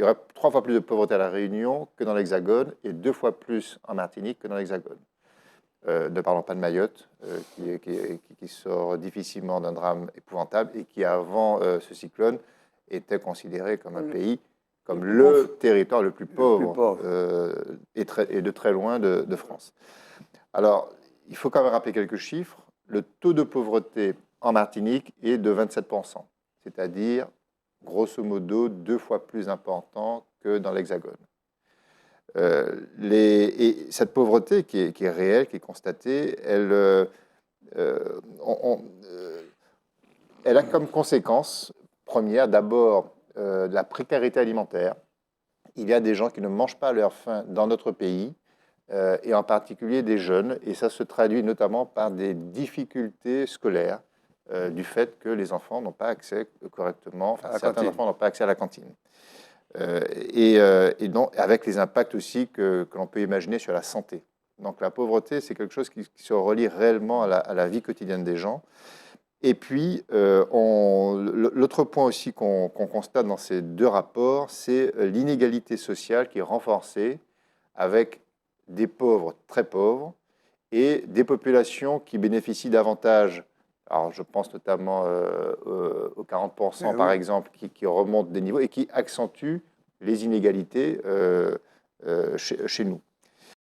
y aurait 3 fois plus de pauvreté à La Réunion que dans l'Hexagone et 2 fois plus en Martinique que dans l'Hexagone. Ne parlons pas de Mayotte, qui sort difficilement d'un drame épouvantable et qui, avant ce cyclone, était considéré comme un pays, comme le territoire le plus pauvre, et de très loin de France. Alors, il faut quand même rappeler quelques chiffres. Le taux de pauvreté en Martinique est de 27%, c'est-à-dire, grosso modo, 2 fois plus important que dans l'Hexagone. Et cette pauvreté qui est réelle, qui est constatée, elle a comme conséquence première d'abord la précarité alimentaire. Il y a des gens qui ne mangent pas à leur faim dans notre pays, et en particulier des jeunes, et ça se traduit notamment par des difficultés scolaires du fait que les enfants n'ont pas accès correctement, certains enfants n'ont pas accès à la cantine. Et donc, avec les impacts aussi que l'on peut imaginer sur la santé. Donc la pauvreté, c'est quelque chose qui se relie réellement à la vie quotidienne des gens. Et puis, l'autre point aussi qu'on constate dans ces deux rapports, c'est l'inégalité sociale qui est renforcée avec des pauvres très pauvres et des populations qui bénéficient davantage. Alors, je pense notamment aux 40%, par exemple, qui remontent des niveaux et qui accentuent les inégalités chez nous.